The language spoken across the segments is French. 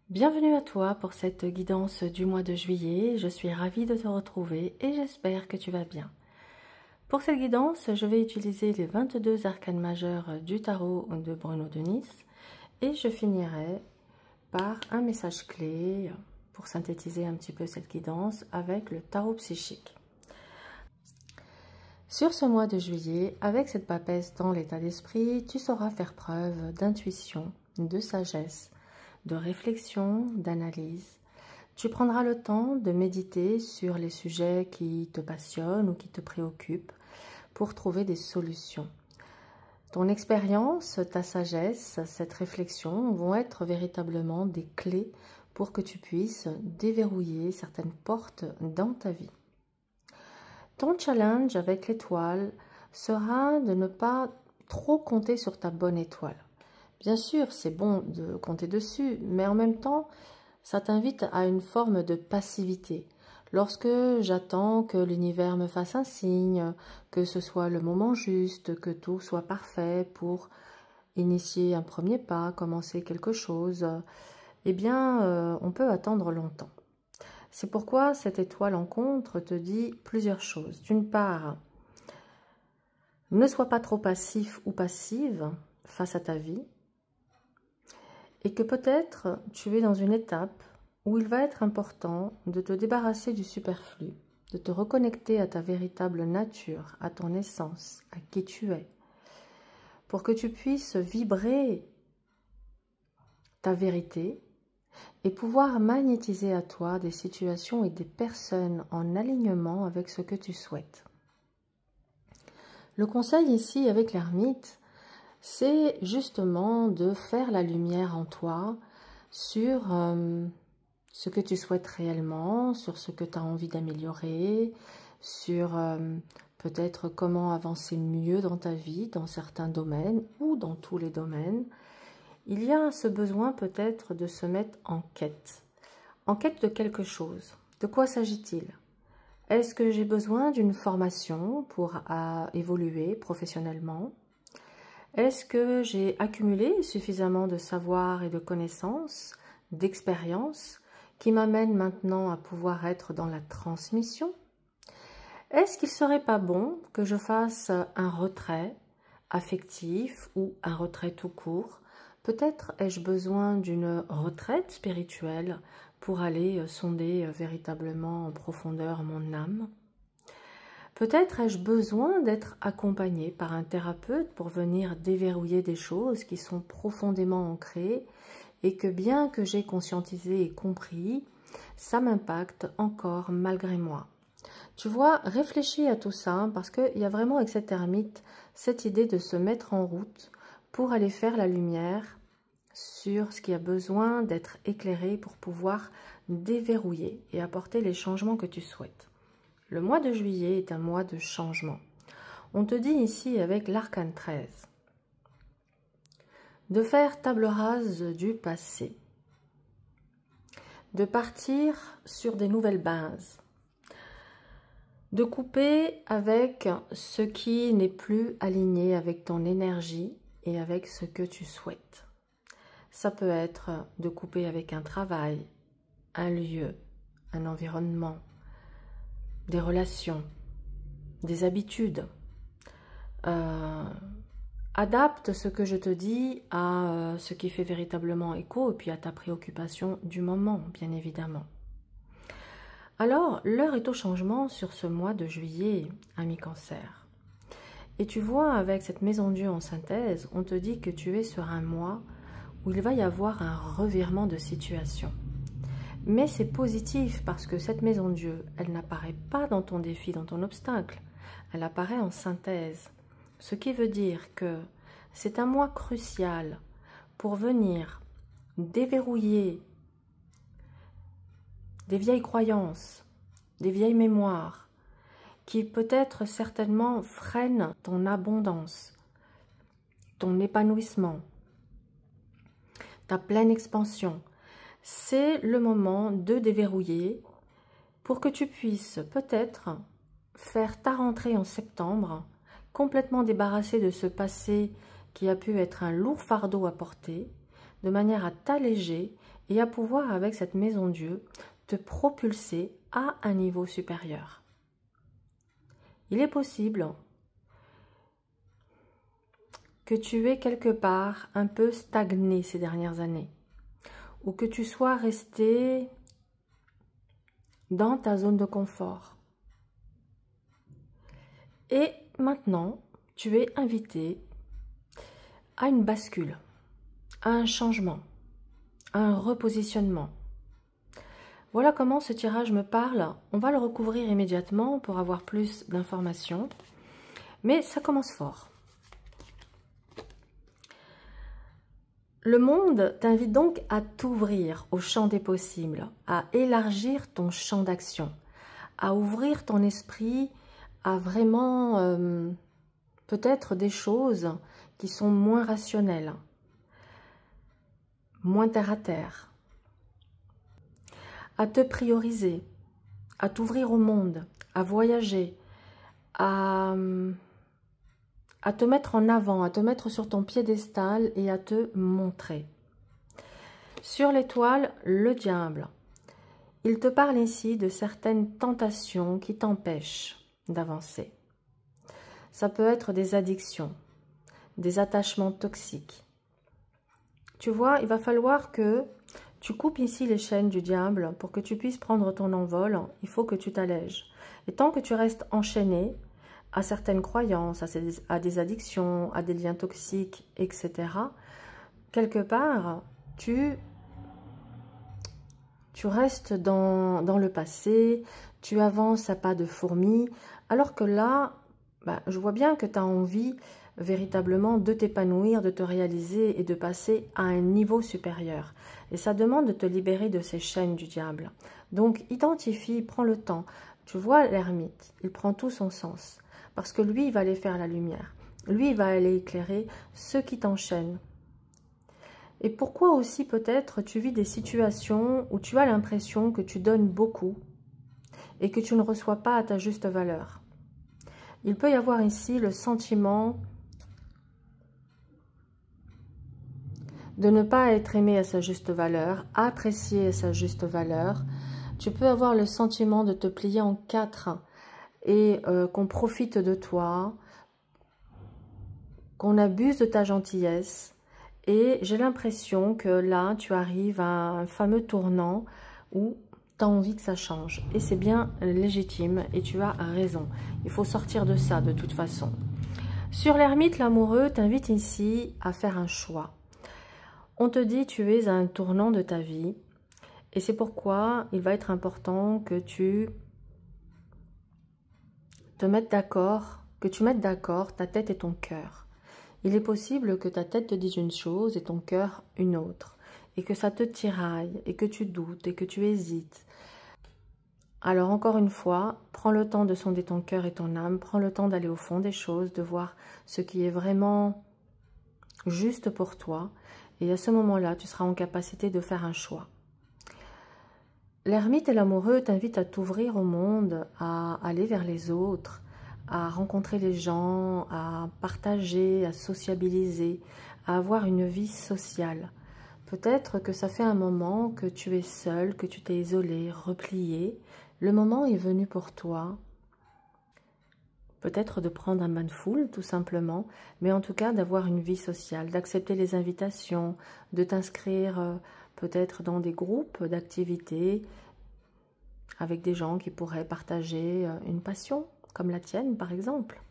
Bienvenue à toi pour cette guidance du mois de juillet. Je suis ravie de te retrouver et j'espère que tu vas bien. Pour cette guidance, je vais utiliser les 22 arcanes majeurs du tarot de Bruno de Nice et je finirai par un message clé pour synthétiser un petit peu cette guidance avec le tarot psychique. Sur ce mois de juillet, avec cette papesse dans l'état d'esprit, tu sauras faire preuve d'intuition, de sagesse, de réflexion, d'analyse. Tu prendras le temps de méditer sur les sujets qui te passionnent ou qui te préoccupent pour trouver des solutions. Ton expérience, ta sagesse, cette réflexion vont être véritablement des clés pour que tu puisses déverrouiller certaines portes dans ta vie. Ton challenge avec l'étoile sera de ne pas trop compter sur ta bonne étoile. Bien sûr, c'est bon de compter dessus, mais en même temps, ça t'invite à une forme de passivité. Lorsque j'attends que l'univers me fasse un signe, que ce soit le moment juste, que tout soit parfait pour initier un premier pas, commencer quelque chose, eh bien, on peut attendre longtemps. C'est pourquoi cette étoile en contre te dit plusieurs choses. D'une part, ne sois pas trop passif ou passive face à ta vie. Et que peut-être tu es dans une étape où il va être important de te débarrasser du superflu, de te reconnecter à ta véritable nature, à ton essence, à qui tu es, pour que tu puisses vibrer ta vérité et pouvoir magnétiser à toi des situations et des personnes en alignement avec ce que tu souhaites. Le conseil ici avec l'ermite, c'est justement de faire la lumière en toi sur ce que tu souhaites réellement, sur ce que tu as envie d'améliorer, sur peut-être comment avancer mieux dans ta vie, dans certains domaines ou dans tous les domaines. Il y a ce besoin peut-être de se mettre en quête de quelque chose. De quoi s'agit-il? Est-ce que j'ai besoin d'une formation pour évoluer professionnellement? Est-ce que j'ai accumulé suffisamment de savoir et de connaissances, d'expérience, qui m'amènent maintenant à pouvoir être dans la transmission? Est-ce qu'il ne serait pas bon que je fasse un retrait affectif ou un retrait tout court? Peut-être ai-je besoin d'une retraite spirituelle pour aller sonder véritablement en profondeur mon âme? Peut-être ai-je besoin d'être accompagnée par un thérapeute pour venir déverrouiller des choses qui sont profondément ancrées et que bien que j'ai conscientisé et compris, ça m'impacte encore malgré moi. Tu vois, réfléchis à tout ça parce qu'il y a vraiment avec cette ermite cette idée de se mettre en route pour aller faire la lumière sur ce qui a besoin d'être éclairé pour pouvoir déverrouiller et apporter les changements que tu souhaites. Le mois de juillet est un mois de changement. On te dit ici avec l'arcane 13 de faire table rase du passé, de partir sur des nouvelles bases, de couper avec ce qui n'est plus aligné avec ton énergie et avec ce que tu souhaites. Ça peut être de couper avec un travail, un lieu, un environnement, des relations, des habitudes. Adapte ce que je te dis à ce qui fait véritablement écho et puis à ta préoccupation du moment, bien évidemment. Alors, l'heure est au changement sur ce mois de juillet, ami Cancer. Et tu vois, avec cette maison Dieu en synthèse, on te dit que tu es sur un mois où il va y avoir un revirement de situation. Mais c'est positif parce que cette maison Dieu, elle n'apparaît pas dans ton défi, dans ton obstacle. Elle apparaît en synthèse. Ce qui veut dire que c'est un mois crucial pour venir déverrouiller des vieilles croyances, des vieilles mémoires qui peut-être certainement freinent ton abondance, ton épanouissement, ta pleine expansion. C'est le moment de déverrouiller pour que tu puisses peut-être faire ta rentrée en septembre, complètement débarrassé de ce passé qui a pu être un lourd fardeau à porter, de manière à t'alléger et à pouvoir, avec cette maison Dieu, te propulser à un niveau supérieur. Il est possible que tu aies quelque part un peu stagné ces dernières années, ou que tu sois resté dans ta zone de confort. Et maintenant, tu es invité à une bascule, à un changement, à un repositionnement. Voilà comment ce tirage me parle. On va le recouvrir immédiatement pour avoir plus d'informations. Mais ça commence fort. Le monde t'invite donc à t'ouvrir au champ des possibles, à élargir ton champ d'action, à ouvrir ton esprit à vraiment peut-être des choses qui sont moins rationnelles, moins terre à terre, à te prioriser, à t'ouvrir au monde, à voyager, à te mettre en avant, à te mettre sur ton piédestal et à te montrer. Sur l'étoile, le diable. Il te parle ici de certaines tentations qui t'empêchent d'avancer. Ça peut être des addictions, des attachements toxiques. Tu vois, il va falloir que tu coupes ici les chaînes du diable pour que tu puisses prendre ton envol. Il faut que tu t'allèges. Et tant que tu restes enchaîné à certaines croyances, à des addictions, à des liens toxiques, etc., quelque part, tu restes dans le passé, tu avances à pas de fourmi, alors que là, je vois bien que tu as envie véritablement de t'épanouir, de te réaliser et de passer à un niveau supérieur. Et ça demande de te libérer de ces chaînes du diable. Donc, identifie, prends le temps. Tu vois l'ermite, il prend tout son sens. Parce que lui, il va aller faire la lumière. Lui, il va aller éclairer ceux qui t'enchaînent. Et pourquoi aussi peut-être tu vis des situations où tu as l'impression que tu donnes beaucoup et que tu ne reçois pas à ta juste valeur. Il peut y avoir ici le sentiment de ne pas être aimé à sa juste valeur, apprécié à sa juste valeur. Tu peux avoir le sentiment de te plier en quatre et qu'on profite de toi, qu'on abuse de ta gentillesse. Et j'ai l'impression que là, tu arrives à un fameux tournant où tu as envie que ça change. Et c'est bien légitime et tu as raison. Il faut sortir de ça de toute façon. Sur l'ermite, l'amoureux t'invite ici à faire un choix. On te dit tu es à un tournant de ta vie. Et c'est pourquoi il va être important que tu te mettes d'accord, que tu mettes d'accord ta tête et ton cœur. Il est possible que ta tête te dise une chose et ton cœur une autre, et que ça te tiraille, et que tu doutes, et que tu hésites. Alors encore une fois, prends le temps de sonder ton cœur et ton âme, prends le temps d'aller au fond des choses, de voir ce qui est vraiment juste pour toi, et à ce moment-là, tu seras en capacité de faire un choix. L'ermite et l'amoureux t'invitent à t'ouvrir au monde, à aller vers les autres, à rencontrer les gens, à partager, à sociabiliser, à avoir une vie sociale. Peut-être que ça fait un moment que tu es seul, que tu t'es isolé, replié. Le moment est venu pour toi, peut-être de prendre un bain de foule tout simplement, mais en tout cas d'avoir une vie sociale, d'accepter les invitations, de t'inscrire peut-être dans des groupes d'activités avec des gens qui pourraient partager une passion, comme la tienne par exemple.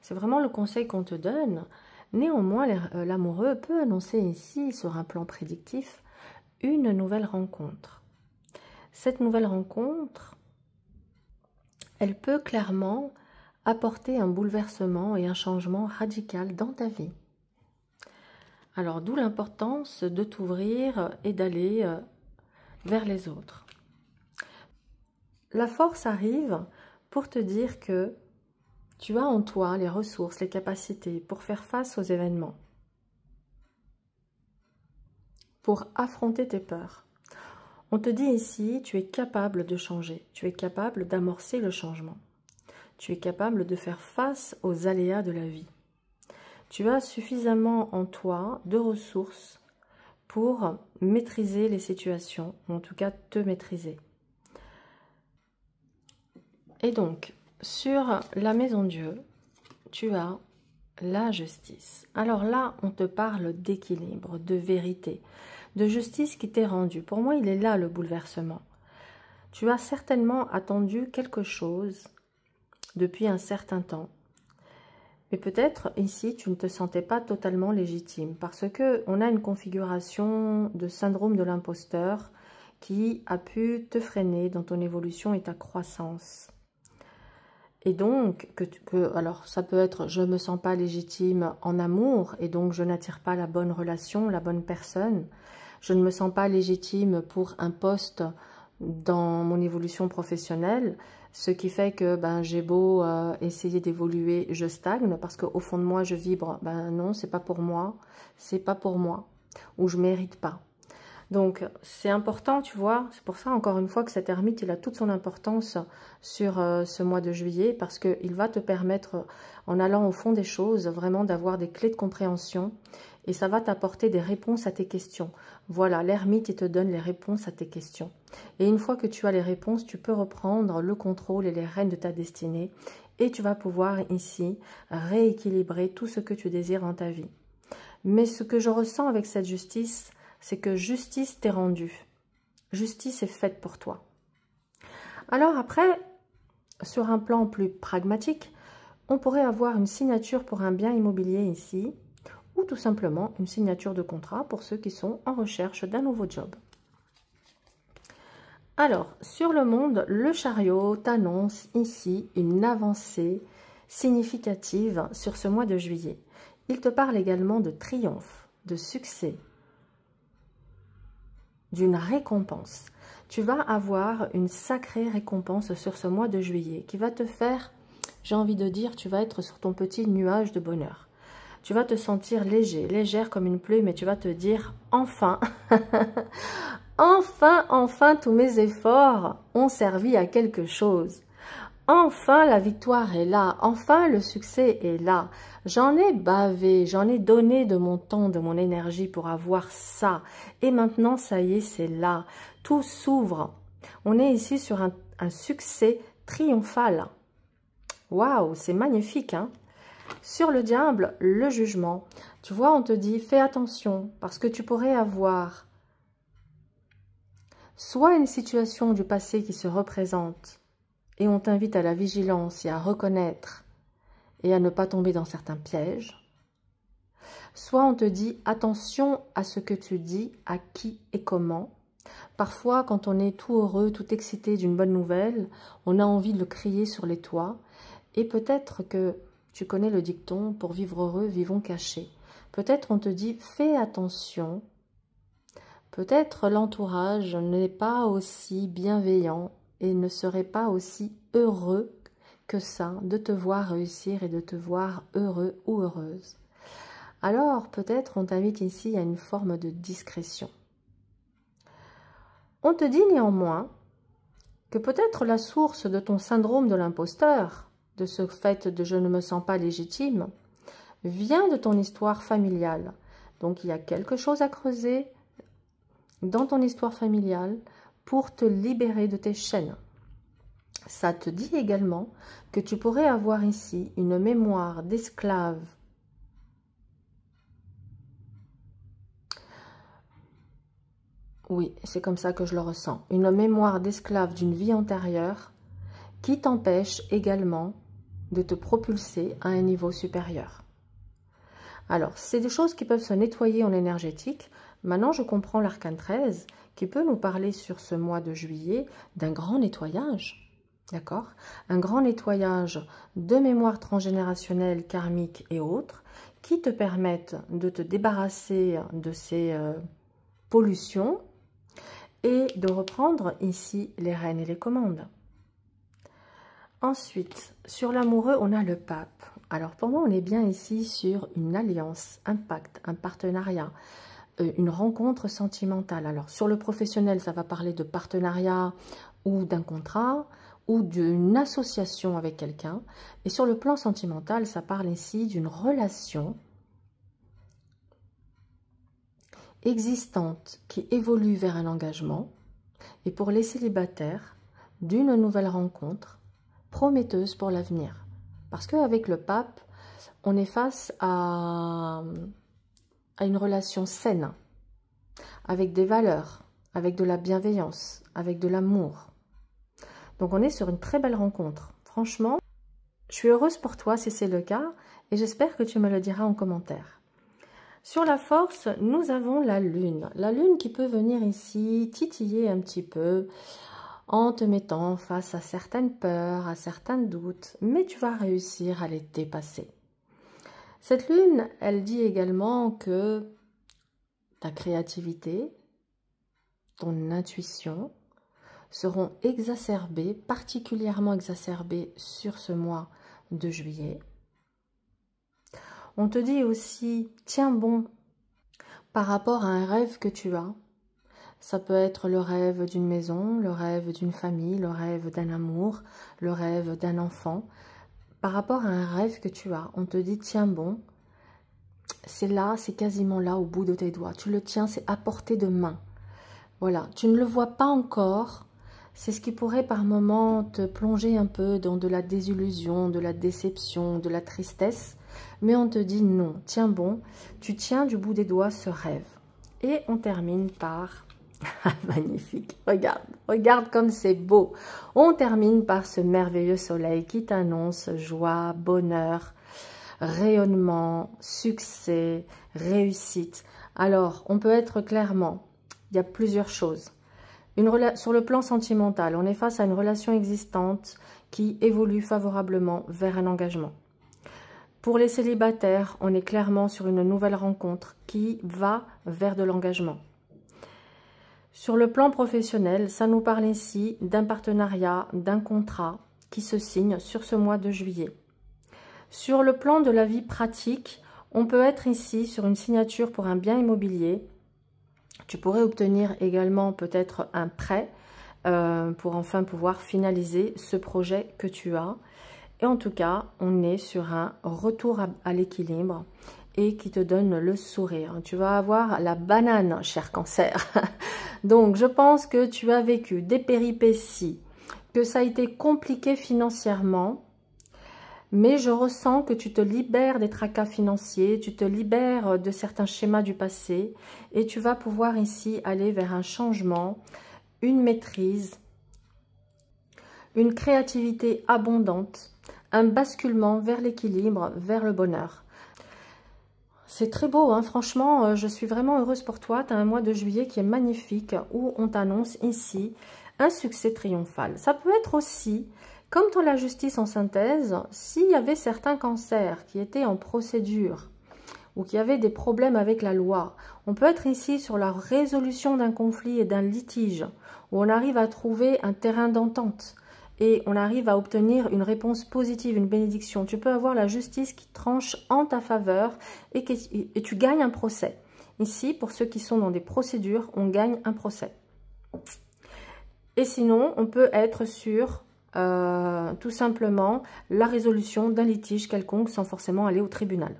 C'est vraiment le conseil qu'on te donne. Néanmoins, l'amoureux peut annoncer ici, sur un plan prédictif, une nouvelle rencontre. Cette nouvelle rencontre, elle peut clairement apporter un bouleversement et un changement radical dans ta vie. Alors, d'où l'importance de t'ouvrir et d'aller vers les autres. La force arrive pour te dire que tu as en toi les ressources, les capacités pour faire face aux événements, pour affronter tes peurs. On te dit ici, tu es capable de changer, tu es capable d'amorcer le changement. Tu es capable de faire face aux aléas de la vie. Tu as suffisamment en toi de ressources pour maîtriser les situations, ou en tout cas te maîtriser. Et donc, sur la maison Dieu, tu as la justice. Alors là, on te parle d'équilibre, de vérité, de justice qui t'est rendue. Pour moi, il est là le bouleversement. Tu as certainement attendu quelque chose depuis un certain temps. Mais peut-être ici, tu ne te sentais pas totalement légitime parce qu'on a une configuration de syndrome de l'imposteur qui a pu te freiner dans ton évolution et ta croissance. Et donc, alors ça peut être je ne me sens pas légitime en amour et donc je n'attire pas la bonne relation, la bonne personne. Je ne me sens pas légitime pour un poste dans mon évolution professionnelle, ce qui fait que j'ai beau essayer d'évoluer, je stagne parce qu'au fond de moi je vibre, non, c'est pas pour moi, ou je mérite pas. Donc, c'est important, tu vois, c'est pour ça, encore une fois, que cet ermite, il a toute son importance sur ce mois de juillet, parce qu'il va te permettre, en allant au fond des choses, vraiment d'avoir des clés de compréhension, et ça va t'apporter des réponses à tes questions. Voilà, l'ermite, il te donne les réponses à tes questions. Et une fois que tu as les réponses, tu peux reprendre le contrôle et les rênes de ta destinée, et tu vas pouvoir ici rééquilibrer tout ce que tu désires dans ta vie. Mais ce que je ressens avec cette justice, c'est que justice t'est rendue. Justice est faite pour toi. Alors après, sur un plan plus pragmatique, on pourrait avoir une signature pour un bien immobilier ici, ou tout simplement une signature de contrat pour ceux qui sont en recherche d'un nouveau job. Alors, sur le monde, le chariot t'annonce ici une avancée significative sur ce mois de juillet. Il te parle également de triomphe, de succès, d'une récompense. Tu vas avoir une sacrée récompense sur ce mois de juillet qui va te faire, j'ai envie de dire, tu vas être sur ton petit nuage de bonheur. Tu vas te sentir léger, légère comme une plume et tu vas te dire enfin, enfin tous mes efforts ont servi à quelque chose. Enfin, la victoire est là. Enfin, le succès est là. J'en ai bavé, j'en ai donné de mon temps, de mon énergie pour avoir ça. Et maintenant, ça y est, c'est là. Tout s'ouvre. On est ici sur un succès triomphal. Waouh, c'est magnifique, hein? Sur le diable, le jugement. Tu vois, on te dit, fais attention, parce que tu pourrais avoir soit une situation du passé qui se représente, et on t'invite à la vigilance et à reconnaître et à ne pas tomber dans certains pièges. Soit on te dit attention à ce que tu dis, à qui et comment. Parfois, quand on est tout heureux, tout excité d'une bonne nouvelle, on a envie de le crier sur les toits. Et peut-être que tu connais le dicton, pour vivre heureux, vivons cachés. Peut-être on te dit fais attention. Peut-être l'entourage n'est pas aussi bienveillant et ne serait pas aussi heureux que ça de te voir réussir et de te voir heureux ou heureuse. Alors peut-être on t'invite ici à une forme de discrétion. On te dit néanmoins que peut-être la source de ton syndrome de l'imposteur, de ce fait de je ne me sens pas légitime, vient de ton histoire familiale. Donc il y a quelque chose à creuser dans ton histoire familiale pour te libérer de tes chaînes. Ça te dit également que tu pourrais avoir ici une mémoire d'esclave. Oui, c'est comme ça que je le ressens. Une mémoire d'esclave d'une vie antérieure qui t'empêche également de te propulser à un niveau supérieur. Alors, c'est des choses qui peuvent se nettoyer en énergétique. Maintenant, je comprends l'arcane 13 qui peut nous parler sur ce mois de juillet d'un grand nettoyage. D'accord? Un grand nettoyage de mémoire transgénérationnelle, karmique et autres qui te permettent de te débarrasser de ces pollutions et de reprendre ici les rênes et les commandes. Ensuite, sur l'amoureux, on a le pape. Alors pour moi, on est bien ici sur une alliance, un pacte, un partenariat, une rencontre sentimentale. Alors, sur le professionnel, ça va parler de partenariat ou d'un contrat ou d'une association avec quelqu'un. Et sur le plan sentimental, ça parle ici d'une relation existante qui évolue vers un engagement. Et pour les célibataires, d'une nouvelle rencontre prometteuse pour l'avenir. Parce qu'avec le pape, on est face à une relation saine, avec des valeurs, avec de la bienveillance, avec de l'amour. Donc on est sur une très belle rencontre. Franchement, je suis heureuse pour toi si c'est le cas et j'espère que tu me le diras en commentaire. Sur la force, nous avons la lune. La lune qui peut venir ici titiller un petit peu en te mettant face à certaines peurs, à certains doutes, mais tu vas réussir à les dépasser. Cette lune, elle dit également que ta créativité, ton intuition seront exacerbées, particulièrement exacerbées sur ce mois de juillet. On te dit aussi, tiens bon, par rapport à un rêve que tu as. Ça peut être le rêve d'une maison, le rêve d'une famille, le rêve d'un amour, le rêve d'un enfant. Par rapport à un rêve que tu as, on te dit, tiens bon, c'est là, c'est quasiment là au bout de tes doigts. Tu le tiens, c'est à portée de main. Voilà, tu ne le vois pas encore. C'est ce qui pourrait par moments te plonger un peu dans de la désillusion, de la déception, de la tristesse. Mais on te dit non, tiens bon, tu tiens du bout des doigts ce rêve. Et on termine par... Magnifique, regarde, regarde comme c'est beau. On termine par ce merveilleux soleil qui t'annonce joie, bonheur, rayonnement, succès, réussite. Alors, on peut être clairement, il y a plusieurs choses. Sur le plan sentimental, on est face à une relation existante qui évolue favorablement vers un engagement. Pour les célibataires, on est clairement sur une nouvelle rencontre qui va vers de l'engagement. Sur le plan professionnel, ça nous parle ici d'un partenariat, d'un contrat qui se signe sur ce mois de juillet. Sur le plan de la vie pratique, on peut être ici sur une signature pour un bien immobilier. Tu pourrais obtenir également peut-être un prêt pour enfin pouvoir finaliser ce projet que tu as. Et en tout cas, on est sur un retour à l'équilibre et qui te donne le sourire. Tu vas avoir la banane, cher Cancer. Donc, je pense que tu as vécu des péripéties, que ça a été compliqué financièrement, mais je ressens que tu te libères des tracas financiers, tu te libères de certains schémas du passé et tu vas pouvoir ici aller vers un changement, une maîtrise, une créativité abondante, un basculement vers l'équilibre, vers le bonheur. C'est très beau, hein, franchement, je suis vraiment heureuse pour toi. Tu as un mois de juillet qui est magnifique où on t'annonce ici un succès triomphal. Ça peut être aussi, comme dans la justice en synthèse, s'il y avait certains cancers qui étaient en procédure ou qui avaient des problèmes avec la loi, on peut être ici sur la résolution d'un conflit et d'un litige où on arrive à trouver un terrain d'entente. Et on arrive à obtenir une réponse positive, une bénédiction. Tu peux avoir la justice qui tranche en ta faveur et tu gagnes un procès. Ici, pour ceux qui sont dans des procédures, on gagne un procès. Et sinon, on peut être sur tout simplement la résolution d'un litige quelconque sans forcément aller au tribunal.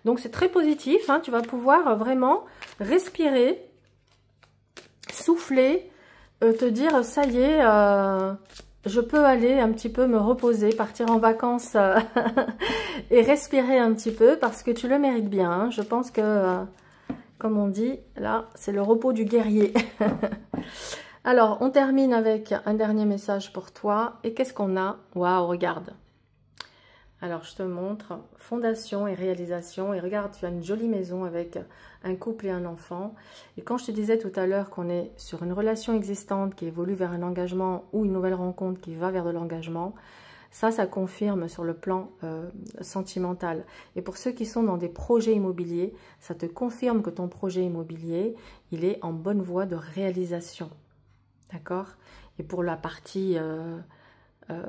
Donc, c'est très positif. Hein, tu vas pouvoir vraiment respirer, souffler, te dire, ça y est... je peux aller un petit peu me reposer, partir en vacances et respirer un petit peu parce que tu le mérites bien. Hein. Je pense que, comme on dit, là, c'est le repos du guerrier. Alors, on termine avec un dernier message pour toi. Et qu'est-ce qu'on a? Waouh, regarde. Alors, je te montre fondation et réalisation. Et regarde, tu as une jolie maison avec un couple et un enfant. Et quand je te disais tout à l'heure qu'on est sur une relation existante qui évolue vers un engagement ou une nouvelle rencontre qui va vers de l'engagement, ça confirme sur le plan sentimental. Et pour ceux qui sont dans des projets immobiliers, ça te confirme que ton projet immobilier, il est en bonne voie de réalisation. D'accord? Et pour la partie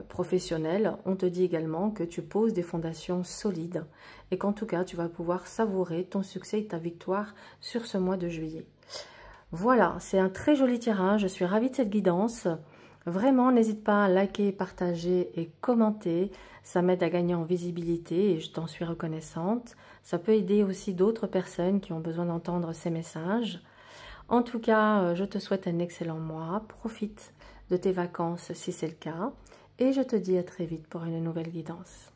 professionnel, on te dit également que tu poses des fondations solides et qu'en tout cas, tu vas pouvoir savourer ton succès et ta victoire sur ce mois de juillet. Voilà, c'est un très joli tirage. Je suis ravie de cette guidance. Vraiment, n'hésite pas à liker, partager et commenter. Ça m'aide à gagner en visibilité et je t'en suis reconnaissante. Ça peut aider aussi d'autres personnes qui ont besoin d'entendre ces messages. En tout cas, je te souhaite un excellent mois. Profite de tes vacances si c'est le cas. Et je te dis à très vite pour une nouvelle guidance.